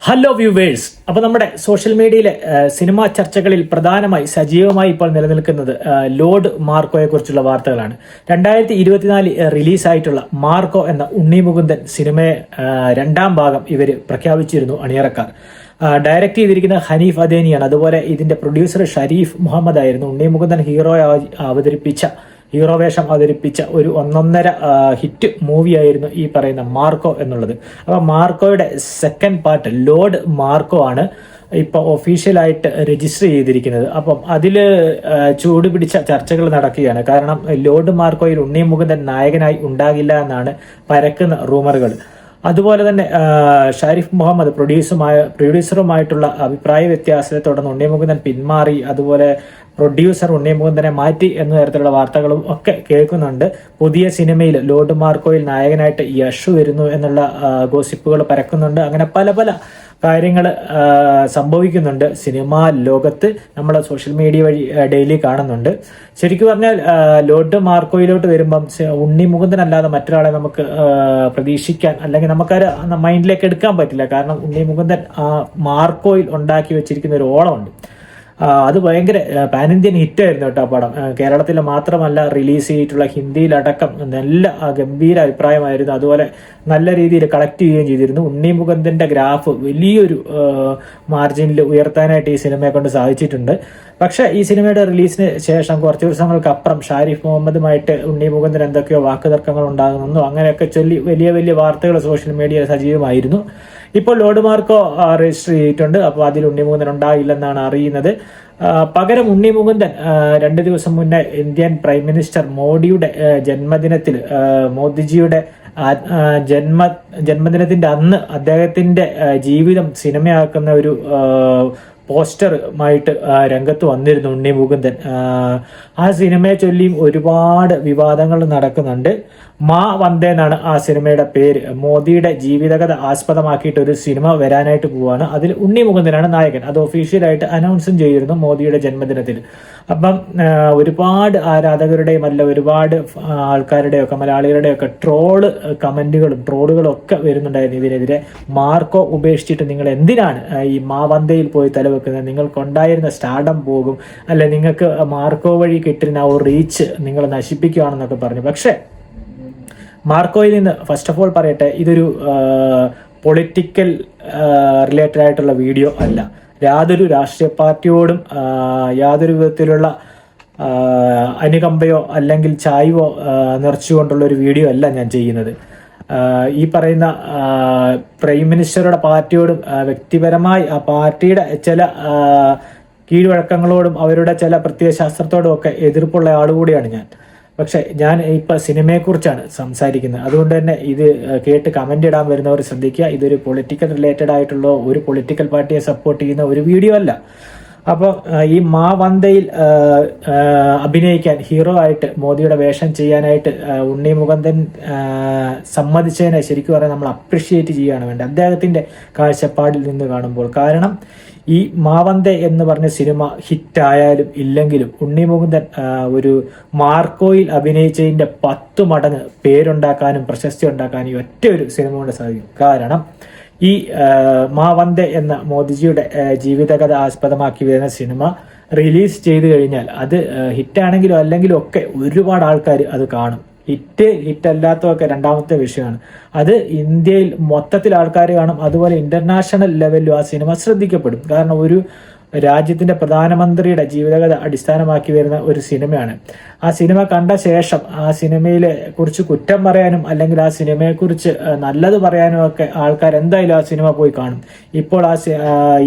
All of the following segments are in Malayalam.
Hello viewers. അപ്പോൾ നമ്മുടെ സോഷ്യൽ മീഡിയയിലെ സിനിമാ ചർച്ചകളിൽ പ്രധാനമായി സജീവമായി ഇപ്പോൾ നിലനിൽക്കുന്നത് ലോർഡ് മാർക്കോയെ കുറിച്ചുള്ള വാർത്തകളാണ്. 2024 റിലീസായിട്ടുള്ള മാർക്കോ എന്ന ഉണ്ണി മുകുന്ദൻ സിനിമയെ രണ്ടാം ഭാഗം ഇവർ പ്രഖ്യാപിച്ചിരുന്നു അണിയറക്കാർ. ഡയറക്റ്റ് ചെയ്തിരിക്കുന്ന ഹനീഫ് അദേനിയാണ്. അതുപോലെ ഇതിന്റെ പ്രൊഡ്യൂസർ ഷരീഫ് മുഹമ്മദ് ആയിരുന്നു. ഉണ്ണി മുകുന്ദൻ ഹീറോ വേഷം അവതരിപ്പിച്ച ഒരു ഒന്നൊന്നര ഹിറ്റ് മൂവിയായിരുന്നു ഈ പറയുന്ന മാർക്കോ എന്നുള്ളത്. അപ്പോൾ മാർക്കോയുടെ സെക്കൻഡ് പാർട്ട് ലോർഡ് മാർക്കോ ആണ് ഇപ്പോൾ ഒഫീഷ്യലായിട്ട് രജിസ്റ്റർ ചെയ്തിരിക്കുന്നത്. അപ്പം അതിൽ ചൂടുപിടിച്ച ചർച്ചകൾ നടക്കുകയാണ്. കാരണം ലോർഡ് മാർക്കോയിൽ ഉണ്ണി മുകുന്ദൻ നായകനായി ഉണ്ടാകില്ല എന്നാണ് പരക്കുന്ന റൂമറുകൾ. അതുപോലെ തന്നെ ഷാരിഫ് മുഹമ്മദ് പ്രൊഡ്യൂസറുമായിട്ടുള്ള അഭിപ്രായ വ്യത്യാസത്തെ തുടർന്ന് ഉണ്ണി മുകുന്ദൻ പിന്മാറി. അതുപോലെ പ്രൊഡ്യൂസർ ഉണ്ണി മുകുന്ദനെ മാറ്റി എന്ന തരത്തിലുള്ള വാർത്തകളും ഒക്കെ കേൾക്കുന്നുണ്ട്. പുതിയ സിനിമയിൽ ലോർഡ് മാർക്കോയിൽ നായകനായിട്ട് യഷ് വരുന്നു എന്നുള്ള ഗോസിപ്പുകൾ പരക്കുന്നുണ്ട്. അങ്ങനെ പല പല കാര്യങ്ങൾ സംഭവിക്കുന്നുണ്ട് സിനിമാ ലോകത്ത്. നമ്മളെ സോഷ്യൽ മീഡിയ വഴി ഡെയിലി കാണുന്നുണ്ട്. ശരിക്കും പറഞ്ഞാൽ ലോർഡ് മാർക്കോയിലോട്ട് വരുമ്പം ഉണ്ണി മുകുന്ദൻ അല്ലാതെ മറ്റൊരാളെ നമുക്ക് പ്രതീക്ഷിക്കാൻ അല്ലെങ്കിൽ നമുക്കത് മൈൻഡിലേക്ക് എടുക്കാൻ പറ്റില്ല. കാരണം ഉണ്ണി മുകുന്ദൻ മാർക്കോയിൽ ഉണ്ടാക്കി വെച്ചിരിക്കുന്ന ഒരു ഓളമുണ്ട്. അത് ഭയങ്കര പാൻ ഇന്ത്യൻ ഹിറ്റായിരുന്നു കേട്ടോ ആ പടം. കേരളത്തിൽ മാത്രമല്ല റിലീസ് ചെയ്തിട്ടുള്ള ഹിന്ദിയിലടക്കം നല്ല ഗംഭീര അഭിപ്രായമായിരുന്നു. അതുപോലെ നല്ല രീതിയിൽ കളക്ട് ചെയ്യുകയും ചെയ്തിരുന്നു. ഉണ്ണി മുകുന്ദന്റെ ഗ്രാഫ് വലിയൊരു മാർജിനിൽ ഉയർത്താനായിട്ട് ഈ സിനിമയെ കൊണ്ട് സാധിച്ചിട്ടുണ്ട്. പക്ഷെ ഈ സിനിമയുടെ റിലീസിന് ശേഷം കുറച്ച് ദിവസങ്ങൾക്കപ്പുറം ഷാരിഫ് മുഹമ്മദുമായിട്ട് ഉണ്ണി മുകുന്ദൻ എന്തൊക്കെയോ വാക്കുതർക്കങ്ങൾ ഉണ്ടാകുന്നു. അങ്ങനെയൊക്കെ ചൊല്ലി വലിയ വലിയ വാർത്തകൾ സോഷ്യൽ മീഡിയയിൽ സജീവമായിരുന്നു. ഇപ്പോൾ ലോർഡ് മാർക്കോ രജിസ്റ്റർ ചെയ്തിട്ടുണ്ട്. അപ്പോൾ അതിൽ ഉണ്ണി മുകുന്ദൻ ഉണ്ടാകില്ലെന്നാണ് അറിയുന്നത്. പകരം ഉണ്ണി മുകുന്ദൻ 2 ദിവസം മുന്നേ ഇന്ത്യൻ പ്രൈം മിനിസ്റ്റർ മോഡിയുടെ ജന്മദിനത്തിൽ മോദിജിയുടെ ജന്മദിനത്തിന്റെ അന്ന് അദ്ദേഹത്തിന്റെ ജീവിതം സിനിമയാക്കുന്ന ഒരു പോസ്റ്ററുമായിട്ട് രംഗത്ത് വന്നിരുന്നു ഉണ്ണി മുകുന്ദൻ. ആ സിനിമയെ ചൊല്ലിയും ഒരുപാട് വിവാദങ്ങൾ നടക്കുന്നുണ്ട്. മാ വന്ദേ എന്നാണ് ആ സിനിമയുടെ പേര്. മോദിയുടെ ജീവിതകഥ ആസ്പദമാക്കിയിട്ട് ഒരു സിനിമ വരാനായിട്ട് പോവാണ്. അതിൽ ഉണ്ണി മുകുന്ദനാണ് നായകൻ. അത് ഒഫീഷ്യലായിട്ട് അനൗൺസും ചെയ്തിരുന്നു മോദിയുടെ ജന്മദിനത്തിൽ. അപ്പം ഒരുപാട് ആരാധകരുടെയും അല്ല ഒരുപാട് ആൾക്കാരുടെയൊക്കെ മലയാളികളുടെയൊക്കെ ട്രോളുകളും ഒക്കെ വരുന്നുണ്ടായിരുന്നു ഇതിനെതിരെ. മാർക്കോ ഉപേക്ഷിച്ചിട്ട് നിങ്ങൾ എന്തിനാണ് ഈ മാ വന്ദയിൽ പോയി തലവെക്കുന്നത്? നിങ്ങൾക്കുണ്ടായിരുന്ന സ്റ്റാർഡം പോകും, അല്ലെ നിങ്ങൾക്ക് മാർക്കോ വഴി കിട്ടുന്ന ആ ഒരു റീച്ച് നിങ്ങൾ നശിപ്പിക്കുകയാണെന്നൊക്കെ പറഞ്ഞു. പക്ഷേ മാർക്കോയിൽ നിന്ന് ഫസ്റ്റ് ഓഫ് ഓൾ പറയട്ടെ, ഇതൊരു പൊളിറ്റിക്കൽ റിലേറ്റഡ് ആയിട്ടുള്ള വീഡിയോ അല്ല. യാതൊരു രാഷ്ട്രീയ പാർട്ടിയോടും യാതൊരു വിധത്തിലുള്ള അനുകമ്പയോ അല്ലെങ്കിൽ ചായ്വോ നിറച്ചുകൊണ്ടുള്ള ഒരു വീഡിയോ അല്ല ഞാൻ ചെയ്യുന്നത്. ഈ പറയുന്ന പ്രൈം മിനിസ്റ്ററുടെ പാർട്ടിയോടും വ്യക്തിപരമായി ആ പാർട്ടിയുടെ ചില കീഴ്വഴക്കങ്ങളോടും അവരുടെ ചില പ്രത്യയശാസ്ത്രത്തോടും ഒക്കെ എതിർപ്പുള്ള ആളുകൂടിയാണ് ഞാൻ. പക്ഷെ ഞാൻ ഇപ്പം സിനിമയെക്കുറിച്ചാണ് സംസാരിക്കുന്നത്. അതുകൊണ്ട് തന്നെ ഇത് കേട്ട് കമൻ്റ് ഇടാൻ വരുന്നവർ ശ്രദ്ധിക്കുക. ഇതൊരു പൊളിറ്റിക്കൽ റിലേറ്റഡ് ആയിട്ടുള്ള ഒരു പൊളിറ്റിക്കൽ പാർട്ടിയെ സപ്പോർട്ട് ചെയ്യുന്ന ഒരു വീഡിയോ അല്ല. അപ്പോൾ ഈ മാ വന്ദയിൽ അഭിനയിക്കാൻ ഹീറോ ആയിട്ട് മോദിയുടെ വേഷം ചെയ്യാനായിട്ട് ഉണ്ണി മുകുന്ദൻ സമ്മതിച്ചതിനെ ശരിക്കും പറഞ്ഞാൽ നമ്മൾ അപ്രിഷിയേറ്റ് ചെയ്യുകയാണ് വേണ്ടത് അദ്ദേഹത്തിൻ്റെ കാഴ്ചപ്പാടിൽ നിന്ന് കാണുമ്പോൾ. കാരണം ഈ മാവന്ദ എന്ന് പറഞ്ഞ സിനിമ ഹിറ്റായാലും ഇല്ലെങ്കിലും ഉണ്ണി മുകുന്ദൻ ഒരു മാർക്കോയിൽ അഭിനയിച്ചതിൻ്റെ 10 മടങ്ങ് പേരുണ്ടാക്കാനും പ്രശസ്തി ഉണ്ടാക്കാനും ഈ ഒറ്റ ഒരു സിനിമ കൊണ്ട് സാധിക്കും. കാരണം ഈ മാവന്ദ എന്ന മോദിജിയുടെ ജീവിതകഥ ആസ്പദമാക്കി വരുന്ന സിനിമ റിലീസ് ചെയ്തു കഴിഞ്ഞാൽ അത് ഹിറ്റാണെങ്കിലും അല്ലെങ്കിലും ഒക്കെ ഒരുപാട് ആൾക്കാർ അത് കാണും. ഹിറ്റല്ലാത്തതൊക്കെ രണ്ടാമത്തെ വിഷയമാണ്. അത് ഇന്ത്യയിൽ മൊത്തത്തിൽ ആൾക്കാർ കാണും. അതുപോലെ ഇന്റർനാഷണൽ ലെവലിലും ആ സിനിമ ശ്രദ്ധിക്കപ്പെടും. കാരണം ഒരു രാജ്യത്തിന്റെ പ്രധാനമന്ത്രിയുടെ ജീവിതകഥ അടിസ്ഥാനമാക്കി വരുന്ന ഒരു സിനിമയാണ്. ആ സിനിമ കണ്ട ശേഷം ആ സിനിമയിലെ കുറിച്ച് കുറ്റം പറയാനും അല്ലെങ്കിൽ ആ സിനിമയെക്കുറിച്ച് നല്ലത് പറയാനും ഒക്കെ ആൾക്കാർ എന്തായാലും ആ സിനിമ പോയി കാണും. ഇപ്പോൾ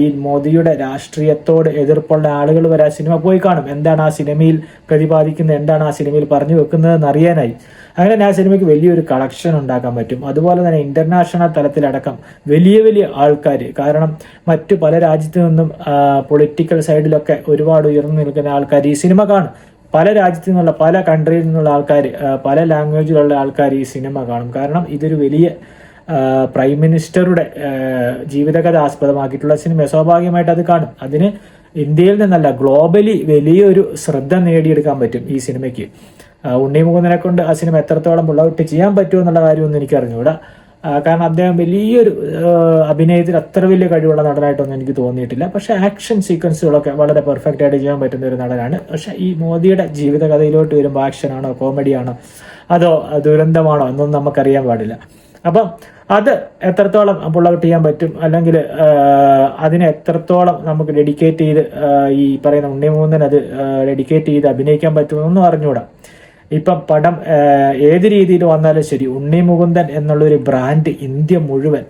ഈ മോദിയുടെ രാഷ്ട്രീയത്തോട് എതിർപ്പുള്ള ആളുകൾ വരെ ആ സിനിമ പോയി കാണും. എന്താണ് ആ സിനിമയിൽ പ്രതിപാദിക്കുന്നത്, എന്താണ് ആ സിനിമയിൽ പറഞ്ഞു വെക്കുന്നതെന്ന് അറിയാനായി. അങ്ങനെ ആ സിനിമയ്ക്ക് വലിയൊരു കളക്ഷൻ ഉണ്ടാക്കാൻ പറ്റും. അതുപോലെ തന്നെ ഇന്റർനാഷണൽ തലത്തിലടക്കം വലിയ വലിയ ആൾക്കാർ, കാരണം മറ്റു പല രാജ്യത്തു നിന്നും പൊളിറ്റിക്കൽ സൈഡിലൊക്കെ ഒരുപാട് ഉയർന്നു നിൽക്കുന്ന ആൾക്കാർ ഈ സിനിമ കാണും. പല രാജ്യത്തു നിന്നുള്ള പല കൺട്രിയിൽ നിന്നുള്ള ആൾക്കാർ, പല ലാംഗ്വേജിലുള്ള ആൾക്കാർ ഈ സിനിമ കാണും. കാരണം ഇതൊരു വലിയ പ്രൈം മിനിസ്റ്ററുടെ ജീവിതകഥ ആസ്പദമാക്കിയിട്ടുള്ള സിനിമ. സ്വാഭാവികമായിട്ട് അത് കാണും. അതിന് ഇന്ത്യയിൽ നിന്നല്ല ഗ്ലോബലി വലിയൊരു ശ്രദ്ധ നേടിയെടുക്കാൻ പറ്റും ഈ സിനിമയ്ക്ക്. ഉണ്ണി മുകുന്ദനെ കൊണ്ട് ആ സിനിമ എത്രത്തോളം പുള്ളൗട്ട് ചെയ്യാൻ പറ്റുമോ എന്നുള്ള കാര്യമൊന്നും എനിക്ക് അറിഞ്ഞുകൂടാ. കാരണം അദ്ദേഹം വലിയൊരു അഭിനയത്തിൽ അത്ര വലിയ കഴിവുള്ള നടനായിട്ടൊന്നും എനിക്ക് തോന്നിയിട്ടില്ല. പക്ഷെ ആക്ഷൻ സീക്വൻസുകളൊക്കെ വളരെ പെർഫെക്റ്റ് ആയിട്ട് ചെയ്യാൻ പറ്റുന്ന ഒരു നടനാണ്. പക്ഷെ ഈ മോദിയുടെ ജീവിതകഥയിലോട്ട് വരുമ്പോൾ ആക്ഷനാണോ കോമഡിയാണോ അതോ ദുരന്തമാണോ എന്നൊന്നും നമുക്കറിയാൻ പാടില്ല. അപ്പം അത് എത്രത്തോളം പുൾ ഔട്ട് ചെയ്യാൻ പറ്റും, അല്ലെങ്കിൽ അതിനെ എത്രത്തോളം നമുക്ക് ഡെഡിക്കേറ്റ് ചെയ്ത് ഈ പറയുന്ന ഉണ്ണിമൂന്നൻ അത് ഡെഡിക്കേറ്റ് ചെയ്ത് അഭിനയിക്കാൻ പറ്റുമെന്നൊന്നും അറിഞ്ഞുകൂടാ. ഇപ്പം പടം ഏത് രീതിയിൽ വന്നാലും ശരി, ഉണ്ണി മുകുന്ദൻ എന്നുള്ളൊരു ബ്രാൻഡ് ഇന്ത്യ മുഴുവൻ,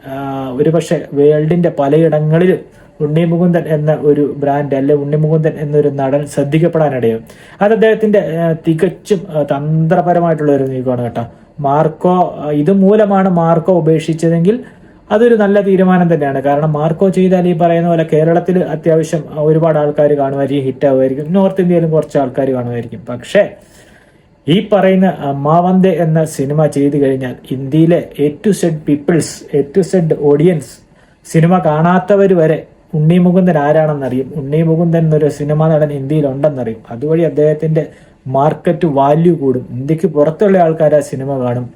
ഒരുപക്ഷെ വേൾഡിന്റെ പലയിടങ്ങളിൽ ഉണ്ണി മുകുന്ദൻ എന്ന ഒരു ബ്രാൻഡ് അല്ലെ ഉണ്ണി മുകുന്ദൻ എന്നൊരു നടൻ ശ്രദ്ധിക്കപ്പെടാനിടയും. അത് അദ്ദേഹത്തിന്റെ തികച്ചും തന്ത്രപരമായിട്ടുള്ള ഒരു നീക്കമാണ് കേട്ടോ. മാർക്കോ ഇതുമൂലമാണ് മാർക്കോ ഉപേക്ഷിച്ചതെങ്കിൽ അതൊരു നല്ല തീരുമാനം തന്നെയാണ്. കാരണം മാർക്കോ ചെയ്താൽ ഈ പറയുന്ന പോലെ കേരളത്തിൽ അത്യാവശ്യം ഒരുപാട് ആൾക്കാർ കാണുമായിരിക്കും, ഹിറ്റാവുമായിരിക്കും, നോർത്ത് ഇന്ത്യയിലും കുറച്ച് ആൾക്കാർ കാണുമായിരിക്കും. പക്ഷേ ഈ പറയുന്ന മാവന്തേ എന്ന സിനിമ ചെയ്തു കഴിഞ്ഞാൽ ഇന്ത്യയിലെ A to Z peoples, A to Z audience, cinema കാണാത്തവർ വരെ ഉണ്ണി മുകുന്ദൻ ആരാണെന്നറിയും. ഉണ്ണി മുകുന്ദൻ എന്നൊരു സിനിമാ നടൻ ഇന്ത്യയിൽ ഉണ്ടെന്നറിയും. അതുവഴി അദ്ദേഹത്തിന്റെ മാർക്കറ്റ് വാല്യൂ കൂടും. ഇന്ത്യക്ക് പുറത്തുള്ള ആൾക്കാർ ആ സിനിമ കാണും,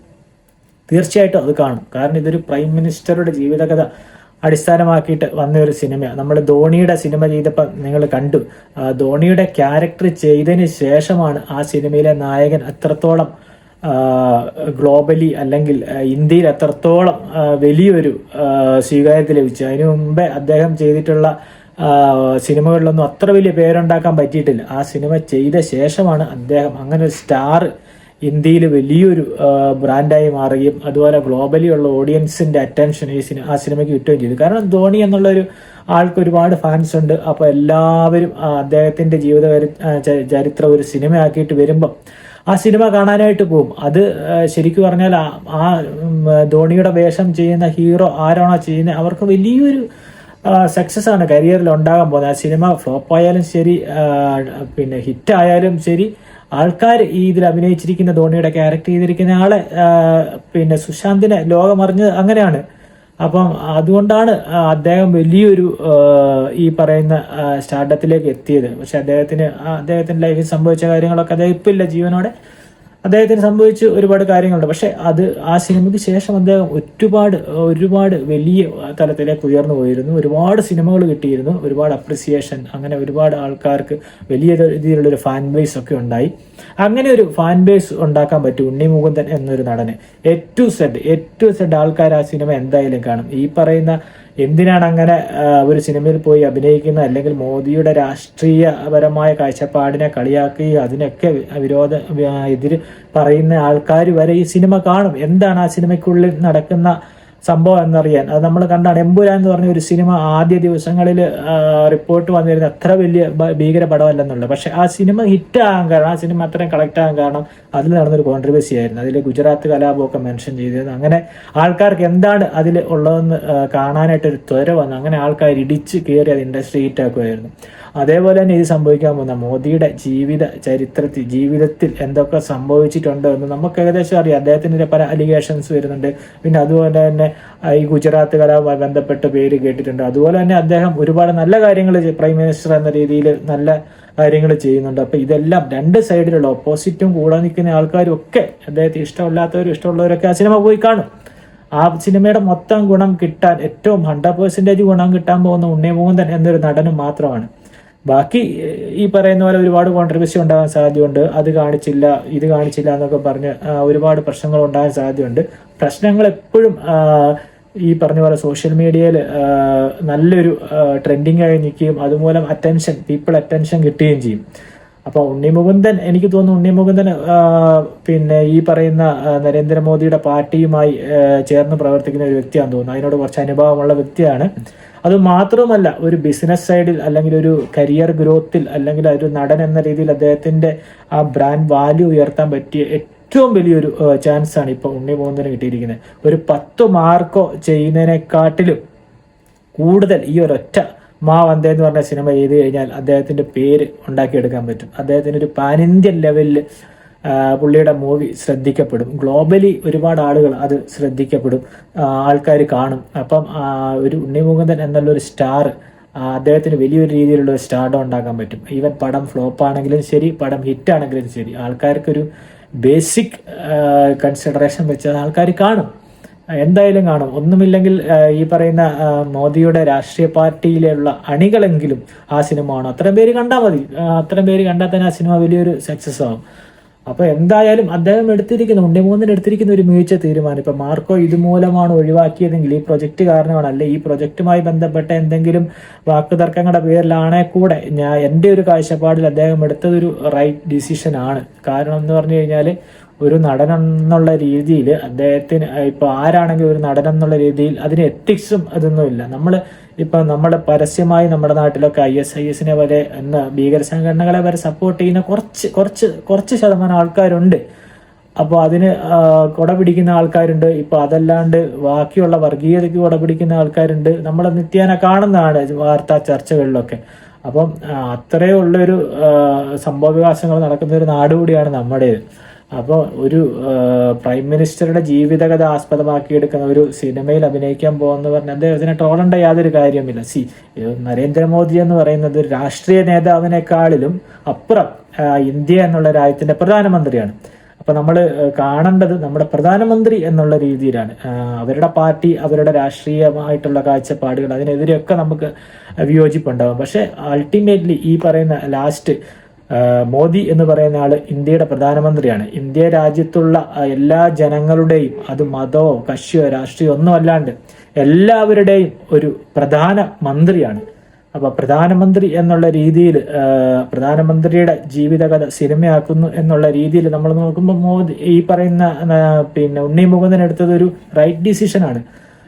തീർച്ചയായിട്ടും അത് കാണും. കാരണം ഇതൊരു പ്രൈം മിനിസ്റ്ററുടെ ജീവിതകഥ അടിസ്ഥാനമാക്കിയിട്ട് വന്ന ഒരു സിനിമയാണ്. നമ്മൾ ധോണിയുടെ സിനിമ ചെയ്തപ്പോൾ നിങ്ങൾ കണ്ടു, ധോണിയുടെ ക്യാരക്ടർ ചെയ്തതിന് ശേഷമാണ് ആ സിനിമയിലെ നായകൻ അത്രത്തോളം ഗ്ലോബലി അല്ലെങ്കിൽ ഇന്ത്യയിൽ അത്രത്തോളം വലിയൊരു സ്വീകാര്യത ലഭിച്ചു. അതിനു മുമ്പേ അദ്ദേഹം ചെയ്തിട്ടുള്ള സിനിമകളിലൊന്നും അത്ര വലിയ പേരുണ്ടാക്കാൻ പറ്റിയിട്ടില്ല. ആ സിനിമ ചെയ്ത ശേഷമാണ് അദ്ദേഹം അങ്ങനെ ഒരു സ്റ്റാർ ഇന്ത്യയിൽ വലിയൊരു ബ്രാൻഡായി മാറുകയും അതുപോലെ ഗ്ലോബലി ഉള്ള ഓഡിയൻസിന്റെ അറ്റൻഷൻ ആ സിനിമയ്ക്ക് കിട്ടുകയും ചെയ്തു. കാരണം ധോണി എന്നുള്ളൊരു ആൾക്ക് ഒരുപാട് ഫാൻസ് ഉണ്ട്. അപ്പോൾ എല്ലാവരും അദ്ദേഹത്തിന്റെ ജീവിത ചരിത്രം ഒരു സിനിമയാക്കിയിട്ട് വരുമ്പം ആ സിനിമ കാണാനായിട്ട് പോകും. അത് ശരിക്കും പറഞ്ഞാൽ ആ ധോണിയുടെ വേഷം ചെയ്യുന്ന ഹീറോ ആരാണോ ചെയ്യുന്നത് അവർക്ക് വലിയൊരു സക്സസ് ആണ് കരിയറിൽ ഉണ്ടാകാൻ പോകുന്നത്. ആ സിനിമ ഫ്ലോപ്പ് ആയാലും ശരി, പിന്നെ ഹിറ്റ് ആയാലും ശരി, ആൾക്കാർ ഈ ഇതിൽ അഭിനയിച്ചിരിക്കുന്ന ധോണിയുടെ ക്യാരക്ടർ ചെയ്തിരിക്കുന്ന ആളെ പിന്നെ സുശാന്തിനെ ലോകമറിഞ്ഞത് അങ്ങനെയാണ്. അപ്പം അതുകൊണ്ടാണ് അദ്ദേഹം വലിയൊരു ഈ പറയുന്ന സ്റ്റാർഡത്തിലേക്ക് എത്തിയത്. പക്ഷെ അദ്ദേഹത്തിന്റെ ലൈഫിൽ സംഭവിച്ച കാര്യങ്ങളൊക്കെ അദ്ദേഹം ഇപ്പം ഇല്ല ജീവനോടെ. അദ്ദേഹത്തിന് സംഭവിച്ച് ഒരുപാട് കാര്യങ്ങളുണ്ട്. പക്ഷെ അത് ആ സിനിമയ്ക്ക് ശേഷം അദ്ദേഹം ഒരുപാട് വലിയ തലത്തിലേക്ക് ഉയർന്നു പോയിരുന്നു. ഒരുപാട് സിനിമകൾ കിട്ടിയിരുന്നു, ഒരുപാട് അപ്രിസിയേഷൻ, അങ്ങനെ ഒരുപാട് ആൾക്കാർക്ക് വലിയ രീതിയിലുള്ളൊരു ഫാൻ ബേസ് ഒക്കെ ഉണ്ടായി. അങ്ങനെ ഒരു ഫാൻ ബേസ് ഉണ്ടാക്കാൻ പറ്റും ഉണ്ണി മുകുന്ദൻ എന്നൊരു നടന്. A to Z ആൾക്കാർ ആ സിനിമ എന്തായാലും കാണും. ഈ പറയുന്ന എന്തിനാണ് അങ്ങനെ ഒരു സിനിമയിൽ പോയി അഭിനയിക്കുന്ന, അല്ലെങ്കിൽ മോദിയുടെ രാഷ്ട്രീയപരമായ കാഴ്ചപ്പാടിനെ കളിയാക്കുകയും അതിനൊക്കെ എതിര് പറയുന്ന ആൾക്കാർ വരെ ഈ സിനിമ കാണും. എന്താണ് ആ സിനിമയ്ക്കുള്ളിൽ നടക്കുന്ന സംഭവം എന്നറിയാൻ. അത് നമ്മൾ കണ്ടാണ്. എമ്പുരാൻ എന്ന് പറഞ്ഞ ഒരു സിനിമ ആദ്യ ദിവസങ്ങളിൽ റിപ്പോർട്ട് വന്നിരുന്ന അത്ര വലിയ ഭീകര പടമല്ലെന്നുള്ളത്. പക്ഷെ ആ സിനിമ ഹിറ്റ് ആകാൻ കാരണം, ആ സിനിമ അത്രയും കളക്ട് ആകാൻ കാരണം അതിൽ നടന്നൊരു കോൺട്രവേഴ്സി ആയിരുന്നു. അതിൽ ഗുജറാത്ത് കലാപമൊക്കെ മെൻഷൻ ചെയ്തിരുന്നു. അങ്ങനെ ആൾക്കാർക്ക് എന്താണ് അതിൽ ഉള്ളതെന്ന് കാണാനായിട്ടൊരു ത്വര വന്നു. അങ്ങനെ ആൾക്കാർ ഇടിച്ച് കയറി അത് ഇൻഡസ്ട്രി ഹിറ്റാക്കുമായിരുന്നു. അതേപോലെ തന്നെ ഇത് സംഭവിക്കാൻ പോകുന്ന മോദിയുടെ ജീവിതത്തിൽ എന്തൊക്കെ സംഭവിച്ചിട്ടുണ്ട് എന്ന് നമുക്ക് ഏകദേശം അറിയാം. അദ്ദേഹത്തിൻ്റെ പല അലിഗേഷൻസ് വരുന്നുണ്ട്. പിന്നെ അതുപോലെ തന്നെ ഈ ഗുജറാത്ത് കലാപവുമായി ബന്ധപ്പെട്ട് പേര് കേട്ടിട്ടുണ്ട്. അതുപോലെ തന്നെ അദ്ദേഹം ഒരുപാട് നല്ല കാര്യങ്ങൾ പ്രൈം മിനിസ്റ്റർ എന്ന രീതിയിൽ നല്ല കാര്യങ്ങൾ ചെയ്യുന്നുണ്ട്. അപ്പൊ ഇതെല്ലാം രണ്ട് സൈഡിലുള്ള ഓപ്പോസിറ്റും കൂടെ നിൽക്കുന്ന ആൾക്കാരും ഒക്കെ, അദ്ദേഹത്തെ ഇഷ്ടമില്ലാത്തവരും ഇഷ്ടമുള്ളവരൊക്കെ ആ സിനിമ പോയി കാണും. ആ സിനിമയുടെ മൊത്തം ഗുണം കിട്ടാൻ ഏറ്റവും 100% ഗുണം കിട്ടാൻ പോകുന്ന ഉണ്ണി മുകുന്ദൻ എന്നൊരു നടനും മാത്രമാണ്. ബാക്കി ഈ പറയുന്ന പോലെ ഒരുപാട് കോൺട്രവേഴ്സി ഉണ്ടാകാൻ സാധ്യതയുണ്ട്. അത് കാണിച്ചില്ല, ഇത് കാണിച്ചില്ല എന്നൊക്കെ പറഞ്ഞ് ഒരുപാട് പ്രശ്നങ്ങൾ ഉണ്ടാകാൻ സാധ്യതയുണ്ട്. പ്രശ്നങ്ങൾ എപ്പോഴും ഈ പറഞ്ഞ പോലെ സോഷ്യൽ മീഡിയയിൽ നല്ലൊരു ട്രെൻഡിങ് ആയി നിൽക്കുകയും അതുമൂലം പീപ്പിൾ അറ്റൻഷൻ കിട്ടുകയും ചെയ്യും. അപ്പോൾ ഉണ്ണി മുകുന്ദൻ, എനിക്ക് തോന്നുന്നു ഉണ്ണി മുകുന്ദൻ പിന്നെ ഈ പറയുന്ന നരേന്ദ്രമോദിയുടെ പാർട്ടിയുമായി ചേർന്ന് പ്രവർത്തിക്കുന്ന ഒരു വ്യക്തിയാണെന്ന് തോന്നുന്നു. അതിനോട് കുറച്ച് അനുഭവമുള്ള വ്യക്തിയാണ്. അത് മാത്രമല്ല, ഒരു ബിസിനസ് സൈഡിൽ അല്ലെങ്കിൽ ഒരു കരിയർ ഗ്രോത്തിൽ അല്ലെങ്കിൽ ഒരു നടൻ എന്ന രീതിയിൽ അദ്ദേഹത്തിന്റെ ആ ബ്രാൻഡ് വാല്യൂ ഉയർത്താൻ പറ്റിയ ഏറ്റവും വലിയൊരു ചാൻസ് ആണ് ഇപ്പോൾ ഉണ്ണി മുകുന്ദന് കിട്ടിയിരിക്കുന്നത്. ഒരു 10 മാർക്കോ ചെയ്യുന്നതിനെക്കാട്ടിലും കൂടുതൽ ഈ ഒരൊറ്റ മാവന്തേ എന്ന് പറഞ്ഞ സിനിമ ചെയ്ത് കഴിഞ്ഞാൽ അദ്ദേഹത്തിന്റെ പേര് ഉണ്ടാക്കിയെടുക്കാൻ പറ്റും. അദ്ദേഹത്തിന് ഒരു പാൻ ഇന്ത്യൻ ലെവലിൽ പുള്ളിയുടെ മൂവി ശ്രദ്ധിക്കപ്പെടും. ഗ്ലോബലി ഒരുപാട് ആളുകൾ അത് ശ്രദ്ധിക്കപ്പെടും, ആൾക്കാർ കാണും. അപ്പം ഒരു ഉണ്ണി മുകുന്ദൻ എന്നുള്ള ഒരു സ്റ്റാർ, അദ്ദേഹത്തിന് വലിയൊരു രീതിയിലുള്ള ഒരു സ്റ്റാർഡം ഉണ്ടാക്കാൻ പറ്റും. ഈവൻ പടം ഫ്ലോപ്പ് ആണെങ്കിലും ശരി, പടം ഹിറ്റ് ആണെങ്കിലും ശരി, ആൾക്കാർക്കൊരു ബേസിക് കൺസിഡറേഷൻ വെച്ച് ആൾക്കാർ കാണും. എന്തായാലും കാണും. ഒന്നുമില്ലെങ്കിൽ ഈ പറയുന്ന മോദിയുടെ രാഷ്ട്രീയ പാർട്ടിയിലുള്ള അണികളെങ്കിലും ആ സിനിമ കാണും. അത്രയും പേര് കണ്ടാൽ മതി. അത്രയും പേര് കണ്ടാൽ തന്നെ ആ സിനിമ വലിയൊരു സക്സസ് ആവും. അപ്പൊ എന്തായാലും അദ്ദേഹം ഉണ്ണിമൂന്നിന് എടുത്തിരിക്കുന്ന ഒരു മികച്ച തീരുമാനം. ഇപ്പൊ മാർക്കോ ഇതുമൂലമാണ് ഒഴിവാക്കിയതെങ്കിൽ ഈ പ്രൊജക്ട് കാരണമാണ്, അല്ലെ ഈ പ്രൊജക്റ്റുമായി ബന്ധപ്പെട്ട എന്തെങ്കിലും വാക്കുതർക്കങ്ങളുടെ പേരിലാണെ കൂടെ എൻ്റെ ഒരു കാഴ്ചപ്പാടിൽ അദ്ദേഹം എടുത്തതൊരു റൈറ്റ് ഡിസിഷൻ ആണ്. കാരണം എന്ന് പറഞ്ഞു കഴിഞ്ഞാൽ ഒരു നടൻ എന്നുള്ള രീതിയിൽ അദ്ദേഹത്തിന് ഇപ്പൊ ആരാണെങ്കിലും ഒരു നടൻ എന്നുള്ള രീതിയിൽ അതിന് എത്തിക്സും അതൊന്നുമില്ല. നമ്മൾ പരസ്യമായി നമ്മുടെ നാട്ടിലൊക്കെ ISIS വരെ എന്ന ഭീകര സംഘടനകളെ വരെ സപ്പോർട്ട് ചെയ്യുന്ന കുറച്ച് ശതമാനം ആൾക്കാരുണ്ട്. അപ്പോൾ അതിന് കൊട പിടിക്കുന്ന ആൾക്കാരുണ്ട്. ഇപ്പൊ അതല്ലാണ്ട് ബാക്കിയുള്ള വർഗീയതയ്ക്ക് കൊട പിടിക്കുന്ന ആൾക്കാരുണ്ട്. നമ്മൾ നിത്യേന കാണുന്നതാണ് വാർത്താ ചർച്ചകളിലൊക്കെ. അപ്പം അത്രയേ ഉള്ളൊരു സംഭവവികാസങ്ങൾ നടക്കുന്ന ഒരു നാട് കൂടിയാണ് നമ്മുടേത്. അപ്പോൾ ഒരു പ്രൈം മിനിസ്റ്ററുടെ ജീവിതകഥ ആസ്പദമാക്കിയെടുക്കുന്ന ഒരു സിനിമയിൽ അഭിനയിക്കാൻ പോകുന്ന പറഞ്ഞാൽ അദ്ദേഹത്തിനെ ട്രോളേണ്ട യാതൊരു കാര്യമില്ല. നരേന്ദ്രമോദി എന്ന് പറയുന്നത് രാഷ്ട്രീയ നേതാവിനേക്കാളിലും അപ്പുറം ഇന്ത്യ എന്നുള്ള രാജ്യത്തിന്റെ പ്രധാനമന്ത്രിയാണ്. അപ്പൊ നമ്മൾ കാണേണ്ടത് നമ്മുടെ പ്രധാനമന്ത്രി എന്നുള്ള രീതിയിലാണ്. അവരുടെ പാർട്ടി, അവരുടെ രാഷ്ട്രീയമായിട്ടുള്ള കാഴ്ചപ്പാടുകൾ, അതിനെതിരെയൊക്കെ നമുക്ക് വിയോജിപ്പുണ്ടാകും. പക്ഷെ അൾട്ടിമേറ്റ്ലി ഈ പറയുന്ന ലാസ്റ്റ് മോദി എന്ന് പറയുന്ന ആള് ഇന്ത്യയുടെ പ്രധാനമന്ത്രിയാണ്. ഇന്ത്യ രാജ്യത്തുള്ള എല്ലാ ജനങ്ങളുടെയും, അത് മതമോ കക്ഷിയോ രാഷ്ട്രീയോ ഒന്നും അല്ലാണ്ട് എല്ലാവരുടെയും ഒരു പ്രധാന മന്ത്രിയാണ്. അപ്പൊ പ്രധാനമന്ത്രി എന്നുള്ള രീതിയിൽ പ്രധാനമന്ത്രിയുടെ ജീവിതകഥ സിനിമയാക്കുന്നു എന്നുള്ള രീതിയിൽ നമ്മൾ നോക്കുമ്പോൾ മോദി ഈ പറയുന്ന ഉണ്ണി മുകുന്ദൻ എടുത്തത് ഒരു റൈറ്റ് ഡിസിഷനാണ്.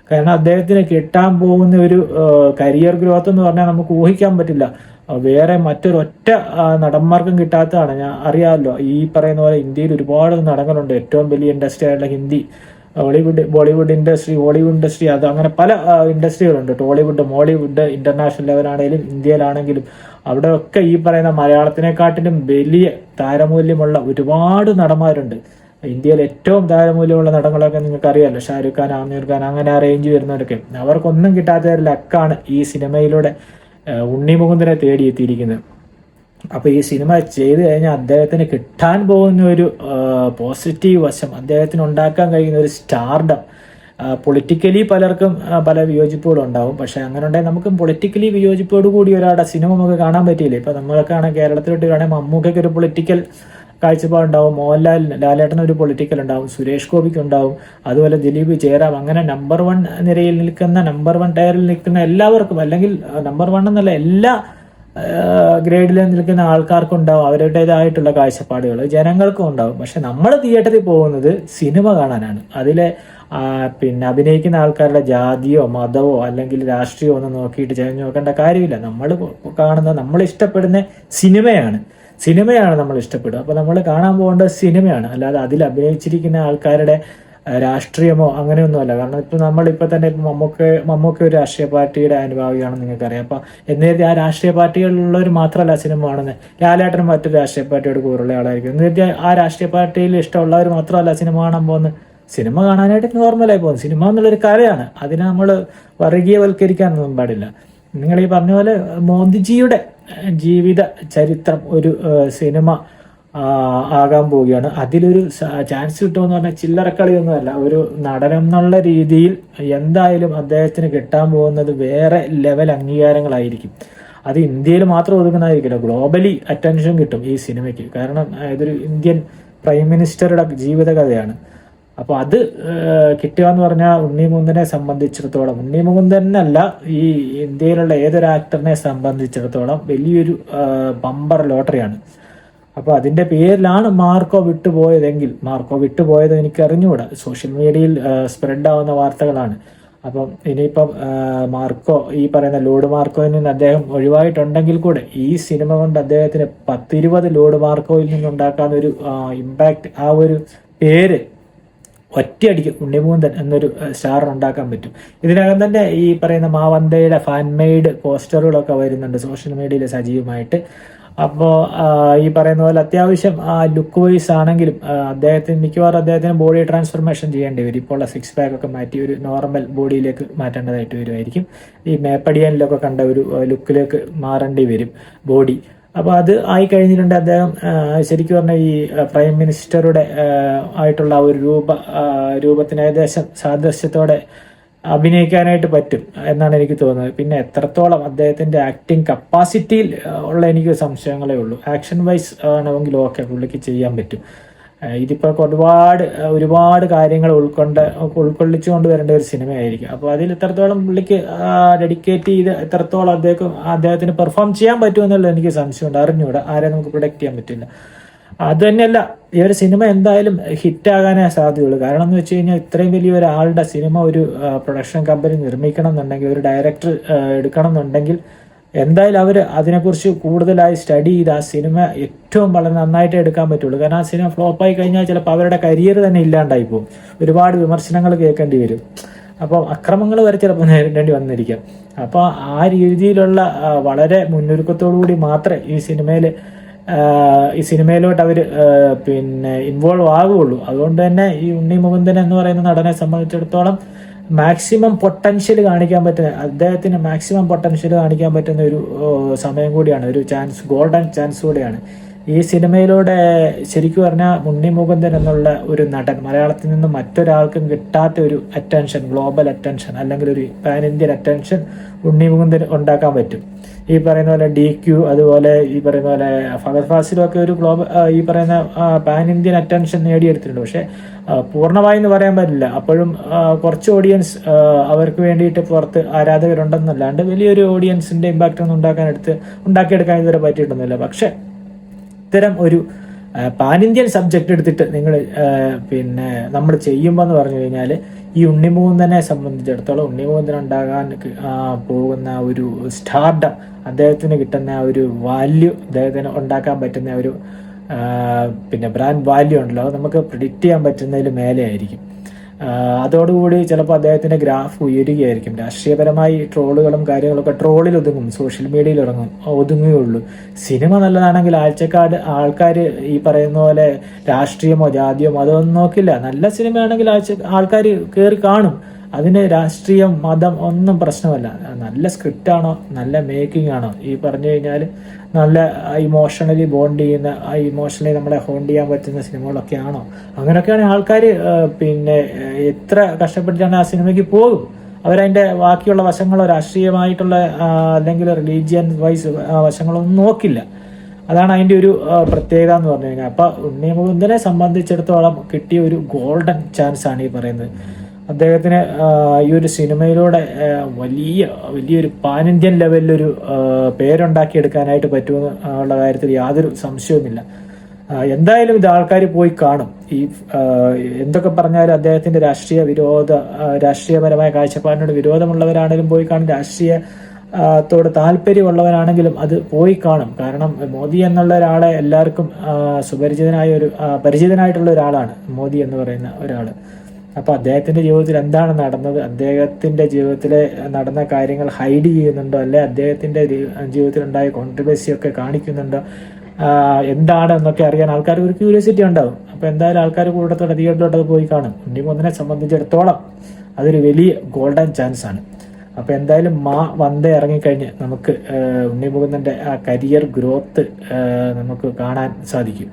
കാരണം അദ്ദേഹത്തിന് കിട്ടാൻ പോകുന്ന ഒരു കരിയർ ഗ്രോത്ത് എന്ന് പറഞ്ഞാൽ നമുക്ക് ഊഹിക്കാൻ പറ്റില്ല. വേറെ മറ്റൊരൊറ്റ നടന്മാർക്കും കിട്ടാത്തതാണ്. ഞാൻ അറിയാമല്ലോ, ഈ പറയുന്ന പോലെ ഇന്ത്യയിൽ ഒരുപാട് നടങ്ങളുണ്ട്. ഏറ്റവും വലിയ ഇൻഡസ്ട്രി ആയിട്ടുള്ള Hindi, Bollywood industry, Hollywood industry, അത് അങ്ങനെ പല ഇൻഡസ്ട്രികളുണ്ട്. ടോളിവുഡ്, മോളിവുഡ്, ഇന്റർനാഷണൽ ലെവലാണെങ്കിലും ഇന്ത്യയിലാണെങ്കിലും അവിടെയൊക്കെ ഈ പറയുന്ന മലയാളത്തിനെക്കാട്ടിലും വലിയ താരമൂല്യമുള്ള ഒരുപാട് നടന്മാരുണ്ട്. ഇന്ത്യയിൽ ഏറ്റവും താരമൂല്യമുള്ള നടങ്ങളൊക്കെ നിങ്ങൾക്ക് അറിയാമല്ലോ, ഷാരൂഖ് ഖാൻ, ആമിർ ഖാൻ, അങ്ങനെ ആ റേഞ്ച് വരുന്നവരൊക്കെ. അവർക്കൊന്നും കിട്ടാത്ത ഒരു ലക്കാണ് ഈ സിനിമയിലൂടെ ഉണ്ണി മുകുന്ദനെ തേടിയെത്തിയിരിക്കുന്നത്. അപ്പൊ ഈ സിനിമ ചെയ്തു കഴിഞ്ഞാൽ അദ്ദേഹത്തിന് കിട്ടാൻ പോകുന്ന ഒരു പോസിറ്റീവ് വശം, അദ്ദേഹത്തിന് ഉണ്ടാക്കാൻ കഴിയുന്ന ഒരു സ്റ്റാർഡം. പൊളിറ്റിക്കലി പലർക്കും പല വിയോജിപ്പുകളും ഉണ്ടാവും. പക്ഷെ അങ്ങനെ ഉണ്ടെങ്കിൽ നമുക്ക് പൊളിറ്റിക്കലി വിയോജിപ്പോട് കൂടി ഒരാളുടെ സിനിമ നമുക്ക് കാണാൻ പറ്റിയില്ലേ. ഇപ്പൊ നമ്മളൊക്കെയാണ് കേരളത്തിലോട്ട് കാണാൻ മമ്മൂക്കയ്ക്ക് ഒരു പൊളിറ്റിക്കൽ കാഴ്ചപ്പാടുണ്ടാവും, ലാലേട്ടന് ഒരു പൊളിറ്റിക്കൽ ഉണ്ടാവും, സുരേഷ് ഗോപിക്ക് ഉണ്ടാവും, അതുപോലെ ദിലീപ്, ജയറാം, അങ്ങനെ നമ്പർ 1 നിരയിൽ നിൽക്കുന്ന, നമ്പർ 1 ടയറിൽ നിൽക്കുന്ന എല്ലാവർക്കും, അല്ലെങ്കിൽ നമ്പർ 1 എന്നല്ല എല്ലാ ഗ്രേഡിൽ നിൽക്കുന്ന ആൾക്കാർക്കും ഉണ്ടാവും അവരുടേതായിട്ടുള്ള കാഴ്ചപ്പാടുകൾ, ജനങ്ങൾക്കും ഉണ്ടാവും. പക്ഷെ നമ്മൾ തിയേറ്ററിൽ പോകുന്നത് സിനിമ കാണാനാണ്. അതിലെ അഭിനയിക്കുന്ന ആൾക്കാരുടെ ജാതിയോ മതമോ അല്ലെങ്കിൽ രാഷ്ട്രീയമോ ഒന്നും നോക്കിയിട്ട് ചെറിഞ്ഞു നോക്കേണ്ട കാര്യമില്ല. നമ്മൾ കാണുന്ന, നമ്മൾ ഇഷ്ടപ്പെടുന്ന സിനിമയാണ് നമ്മൾ ഇഷ്ടപ്പെടുക. അപ്പൊ നമ്മൾ കാണാൻ പോകേണ്ടത് സിനിമയാണ്, അല്ലാതെ അതിൽ അഭിനയിച്ചിരിക്കുന്ന ആൾക്കാരുടെ രാഷ്ട്രീയമോ അങ്ങനെയൊന്നുമല്ല. കാരണം നമ്മളിപ്പോൾ തന്നെ മമ്മൂക്ക ഒരു രാഷ്ട്രീയ പാർട്ടിയുടെ അനുഭാവിയാണെന്ന് നിങ്ങൾക്കറിയാം. അപ്പൊ എന്നേരത്തെ ആ രാഷ്ട്രീയ പാർട്ടികളിലുള്ളവർ മാത്രമല്ല സിനിമ കാണുന്നത്. ലാലേട്ടനും മറ്റൊരു രാഷ്ട്രീയ പാർട്ടിയോട് കൂറുള്ള ആളായിരിക്കും. എന്നേരത്തെ ആ രാഷ്ട്രീയ പാർട്ടിയിൽ ഇഷ്ടമുള്ളവർ മാത്രമല്ല സിനിമ കാണാൻ പോകുന്നത്. സിനിമ കാണാനായിട്ട് നോർമലായി പോകുന്നത്. സിനിമ എന്നുള്ളൊരു കലയാണ്, അതിനെ നമ്മൾ വർഗീയവൽക്കരിക്കാനൊന്നും പാടില്ല. നിങ്ങൾ ഈ പറഞ്ഞ പോലെ മോദിജിയുടെ ജീവിത ചരിത്രം ഒരു സിനിമ ആകാൻ പോവുകയാണ്. അതിലൊരു ചാൻസ് കിട്ടുമെന്ന് പറഞ്ഞാൽ ചില്ലറക്കളിയൊന്നുമല്ല. ഒരു നടനെന്നുള്ള രീതിയിൽ എന്തായാലും അദ്ദേഹത്തിന് കിട്ടാൻ പോകുന്നത് വേറെ ലെവൽ അംഗീകാരങ്ങളായിരിക്കും. അത് ഇന്ത്യയിൽ മാത്രം ഒതുങ്ങുന്നതായിരിക്കില്ല, ഗ്ലോബലി അറ്റൻഷൻ കിട്ടും ഈ സിനിമയ്ക്ക്. കാരണം ഇതൊരു ഇന്ത്യൻ പ്രൈം മിനിസ്റ്ററുടെ ജീവിതകഥയാണ്. അപ്പൊ അത് കിട്ടുക എന്ന് പറഞ്ഞാൽ ഉണ്ണി മുകുന്ദനെ സംബന്ധിച്ചിടത്തോളം, ഉണ്ണി മുകുന്ദനല്ല, ഈ ഇന്ത്യയിലുള്ള ഏതൊരു ആക്ടറിനെ സംബന്ധിച്ചിടത്തോളം വലിയൊരു ബമ്പർ ലോട്ടറിയാണ്. അപ്പൊ അതിന്റെ പേരിലാണ് മാർക്കോ വിട്ടുപോയത് എനിക്ക് അറിഞ്ഞുകൂടാ. സോഷ്യൽ മീഡിയയിൽ സ്പ്രെഡ് ആവുന്ന വാർത്തകളാണ്. അപ്പം ഇനിയിപ്പം മാർക്കോ, ഈ പറയുന്ന ലോഡ് മാർക്കോയിൽ നിന്ന് അദ്ദേഹം ഒഴിവായിട്ടുണ്ടെങ്കിൽ കൂടെ ഈ സിനിമ കൊണ്ട് അദ്ദേഹത്തിന് 10-20 ലോഡ് മാർക്കോയിൽ നിന്നുണ്ടാക്കാവുന്ന ഒരു ഇമ്പാക്ട്, ആ ഒരു പേര് ഒറ്റയടിക്ക് ഉണ്ണി മുകുന്ദൻ എന്നൊരു സ്റ്റാർ ഉണ്ടാക്കാൻ പറ്റും. ഇതിനകം തന്നെ ഈ പറയുന്ന മാവന്തയുടെ ഫാൻ മെയ്ഡ് പോസ്റ്ററുകളൊക്കെ വരുന്നുണ്ട് സോഷ്യൽ മീഡിയയിൽ സജീവമായിട്ട്. അപ്പോൾ ഈ പറയുന്ന പോലെ അത്യാവശ്യം ലുക്ക് വൈസ് ആണെങ്കിലും മിക്കവാറും അദ്ദേഹത്തിന് ബോഡി ട്രാൻസ്ഫർമേഷൻ ചെയ്യേണ്ടി വരും. ഇപ്പോൾ ഉള്ള 6 പാക്ക് ഒക്കെ മാറ്റി ഒരു നോർമൽ ബോഡിയിലേക്ക് മാറ്റേണ്ടതായിട്ട് വരുമായിരിക്കും. ഈ മേപ്പടിയനിലൊക്കെ കണ്ട ഒരു ലുക്കിലേക്ക് മാറേണ്ടി വരും ബോഡി. അപ്പോൾ അത് ആയി കഴിഞ്ഞിട്ടുണ്ട്. അദ്ദേഹം ശരിക്കും പറഞ്ഞാൽ ഈ പ്രൈം മിനിസ്റ്ററുടെ ആയിട്ടുള്ള ആ ഒരു രൂപത്തിന് ഏകദേശം സാദൃശ്യത്തോടെ അഭിനയിക്കാനായിട്ട് പറ്റും എന്നാണ് എനിക്ക് തോന്നുന്നത്. പിന്നെ എത്രത്തോളം അദ്ദേഹത്തിന്റെ ആക്ടിങ് കപ്പാസിറ്റിയിൽ ഉള്ള എനിക്ക് സംശയങ്ങളേ ഉള്ളൂ. ആക്ഷൻ വൈസ് ആണെങ്കിൽ ഓക്കെ, പുള്ളിക്ക് ചെയ്യാൻ പറ്റും. ഇതിപ്പോൾ ഒരുപാട് കാര്യങ്ങൾ ഉൾക്കൊള്ളിച്ചുകൊണ്ട് വരേണ്ട ഒരു സിനിമയായിരിക്കും. അപ്പോൾ അതിൽ എത്രത്തോളം പുള്ളിക്ക് ഡെഡിക്കേറ്റ് ചെയ്ത് എത്രത്തോളം അദ്ദേഹത്തിന് പെർഫോം ചെയ്യാൻ പറ്റുമെന്നുള്ളത് എനിക്ക് സംശയമുണ്ട്. അറിഞ്ഞൂടാ, ആരെ നമുക്ക് പ്രൊഡക്റ്റ് ചെയ്യാൻ പറ്റില്ല. അത് തന്നെയല്ല, ഈ ഒരു സിനിമ എന്തായാലും ഹിറ്റാകാനേ സാധ്യതയുള്ളൂ. കാരണം എന്ന് വെച്ച് കഴിഞ്ഞാൽ ഇത്രയും വലിയ ഒരാളുടെ സിനിമ ഒരു പ്രൊഡക്ഷൻ കമ്പനി നിർമ്മിക്കണം എന്നുണ്ടെങ്കിൽ, ഒരു ഡയറക്ടർ എടുക്കണം എന്നുണ്ടെങ്കിൽ എന്തായാലും അവർ അതിനെക്കുറിച്ച് കൂടുതലായി സ്റ്റഡി ചെയ്ത് ആ സിനിമ ഏറ്റവും വളരെ നന്നായിട്ട് എടുക്കാൻ പറ്റുള്ളൂ. കാരണം ആ സിനിമ ഫ്ലോപ്പായി കഴിഞ്ഞാൽ ചിലപ്പോൾ അവരുടെ കരിയർ തന്നെ ഇല്ലാണ്ടായി പോകും. ഒരുപാട് വിമർശനങ്ങൾ കേൾക്കേണ്ടി വരും. അപ്പോൾ അക്രമങ്ങൾ വരെ ചിലപ്പോൾ നേരിടേണ്ടി വന്നിരിക്കാം. അപ്പോൾ ആ രീതിയിലുള്ള വളരെ മുന്നൊരുക്കത്തോടു കൂടി മാത്രമേ ഈ സിനിമയിലോട്ട് അവർ ഇൻവോൾവ് ആകുകയുള്ളൂ. അതുകൊണ്ട് തന്നെ ഈ ഉണ്ണി മുകുന്ദൻ എന്ന് പറയുന്ന നടനെ സംബന്ധിച്ചിടത്തോളം മാക്സിമം പൊട്ടൻഷ്യൽ കാണിക്കാൻ പറ്റുന്ന, അദ്ദേഹത്തിന് മാക്സിമം പൊട്ടൻഷ്യൽ കാണിക്കാൻ പറ്റുന്ന ഒരു സമയം കൂടിയാണ്, ഒരു ഗോൾഡൻ ചാൻസ് കൂടിയാണ്. ഈ സിനിമയിലൂടെ ശരിക്കും പറഞ്ഞാൽ ഉണ്ണി മുകുന്ദൻ എന്നുള്ള ഒരു നടൻ മലയാളത്തിൽ നിന്ന് മറ്റൊരാൾക്കും കിട്ടാത്ത ഒരു അറ്റൻഷൻ, ഗ്ലോബൽ അറ്റൻഷൻ അല്ലെങ്കിൽ ഒരു pan Indian attention Unni Mukundan ഉണ്ടാക്കാൻ പറ്റും. ഈ പറയുന്ന പോലെ DQ, അതുപോലെ ഈ പറയുന്ന പോലെ ഫഹദ് ഫാസിലും ഒക്കെ ഒരു ഈ പറയുന്ന പാൻ ഇന്ത്യൻ അറ്റൻഷൻ നേടിയെടുത്തിട്ടുണ്ട്. പക്ഷെ പൂർണ്ണമായി എന്ന് പറയാൻ പറ്റില്ല. അപ്പോഴും കുറച്ച് ഓഡിയൻസ് അവർക്ക് വേണ്ടിയിട്ട് പുറത്ത് ആരാധകരുണ്ടെന്നല്ലാണ്ട് വലിയൊരു ഓഡിയൻസിന്റെ ഇമ്പാക്റ്റ് ഒന്നും ഉണ്ടാക്കിയെടുക്കാൻ ഇതുവരെ പറ്റിയിട്ടൊന്നുമില്ല. പക്ഷെ ഇത്തരം ഒരു പാൻ ഇന്ത്യൻ സബ്ജക്റ്റ് എടുത്തിട്ട് നമ്മൾ ചെയ്യുമ്പോൾ എന്ന് പറഞ്ഞു കഴിഞ്ഞാൽ ഈ ഉണ്ണി മുകുന്ദനെ സംബന്ധിച്ചിടത്തോളം ഉണ്ണി മുകുന്ദൻ ഉണ്ടാകാൻ പോകുന്ന ഒരു സ്റ്റാർഡം, അദ്ദേഹത്തിന് കിട്ടുന്ന ഒരു വാല്യൂ, അദ്ദേഹത്തിന് ഉണ്ടാക്കാൻ പറ്റുന്ന ഒരു ബ്രാൻഡ് വാല്യൂ ഉണ്ടല്ലോ, അത് നമുക്ക് പ്രിഡിക്റ്റ് ചെയ്യാൻ പറ്റുന്നതിൽ മേലെ ആയിരിക്കും. അതോടുകൂടി ചിലപ്പോൾ അദ്ദേഹത്തിന്റെ ഗ്രാഫ് ഉയരുകയായിരിക്കും. രാഷ്ട്രീയപരമായി ട്രോളുകളും കാര്യങ്ങളൊക്കെ ട്രോളിൽ ഒതുങ്ങും, സോഷ്യൽ മീഡിയയിൽ ഒതുങ്ങുകയുള്ളൂ. സിനിമ നല്ലതാണെങ്കിൽ ആൾക്കാർ ഈ പറയുന്ന പോലെ രാഷ്ട്രീയമോ ജാതിയോ അതൊന്നും നോക്കില്ല. നല്ല സിനിമയാണെങ്കിൽ ആൾക്കാർ കയറി കാണും. അതിന് രാഷ്ട്രീയം മതം ഒന്നും പ്രശ്നമല്ല. നല്ല സ്ക്രിപ്റ്റ് ആണോ, നല്ല മേക്കിംഗ് ആണോ, ഈ പറഞ്ഞു കഴിഞ്ഞാൽ നല്ല ഇമോഷണലി ബോണ്ട് ചെയ്യുന്ന, ഇമോഷണലി നമ്മളെ ഹോണ്ട് ചെയ്യാൻ പറ്റുന്ന സിനിമകളൊക്കെ ആണോ, അങ്ങനെയൊക്കെയാണ് ആൾക്കാർ എത്ര കഷ്ടപ്പെട്ടിട്ടാണ് ആ സിനിമയ്ക്ക് പോകും. അവരതിൻ്റെ ബാക്കിയുള്ള വശങ്ങളോ രാഷ്ട്രീയമായിട്ടുള്ള അല്ലെങ്കിൽ റിലീജിയൻ വൈസ് വശങ്ങളൊന്നും നോക്കില്ല. അതാണ് അതിൻ്റെ ഒരു പ്രത്യേകത എന്ന് പറഞ്ഞു കഴിഞ്ഞാൽ. അപ്പം ഉണ്ണി മുകുന്ദനെ സംബന്ധിച്ചിടത്തോളം കിട്ടിയ ഒരു ഗോൾഡൻ ചാൻസ് ആണ് ഈ പറയുന്നത്. അദ്ദേഹത്തിന് ഈ ഒരു സിനിമയിലൂടെ വലിയൊരു പാൻ ഇന്ത്യൻ ലെവലിലൊരു പേരുണ്ടാക്കിയെടുക്കാനായിട്ട് പറ്റുമെന്ന് ഉള്ള കാര്യത്തിൽ യാതൊരു സംശയവുമില്ല. എന്തായാലും ഇത് ആൾക്കാർ പോയി കാണും. ഈ എന്തൊക്കെ പറഞ്ഞാലും അദ്ദേഹത്തിന്റെ രാഷ്ട്രീയപരമായ കാഴ്ചപ്പാടിനോട് വിരോധമുള്ളവരാണെങ്കിലും പോയി കാണും, രാഷ്ട്രീയത്തോട് താല്പര്യമുള്ളവരാണെങ്കിലും അത് പോയി കാണും. കാരണം മോദി എന്നുള്ള ഒരാളെ എല്ലാവർക്കും പരിചിതനായിട്ടുള്ള ഒരാളാണ് മോദി എന്ന് പറയുന്ന ഒരാൾ. അപ്പോൾ അദ്ദേഹത്തിന്റെ ജീവിതത്തിൽ എന്താണ് നടന്നത്, അദ്ദേഹത്തിന്റെ ജീവിതത്തിൽ നടന്ന കാര്യങ്ങൾ ഹൈഡ് ചെയ്യുന്നുണ്ടോ, അല്ലെ അദ്ദേഹത്തിന്റെ ജീവിതത്തിൽ ഉണ്ടായ കോൺട്രിബ്യൂസി ഒക്കെ കാണിക്കുന്നുണ്ടോ, എന്താണ് എന്നൊക്കെ അറിയാൻ ആൾക്കാർക്ക് ഒരു ക്യൂരിയോസിറ്റി ഉണ്ടാവും. അപ്പോൾ എന്തായാലും ആൾക്കാർ കൂട്ടത്തോടെ തിയേറ്ററിലോട്ട് അത് പോയി കാണും. ഉണ്ണി മുകുന്ദനെ സംബന്ധിച്ചിടത്തോളം അതൊരു വലിയ ഗോൾഡൻ ചാൻസ് ആണ്. അപ്പോൾ എന്തായാലും വന്നേ ഇറങ്ങിക്കഴിഞ്ഞ് നമുക്ക് ഉണ്ണി മുകുന്ദന്റെ ആ കരിയർ ഗ്രോത്ത് നമുക്ക് കാണാൻ സാധിക്കും.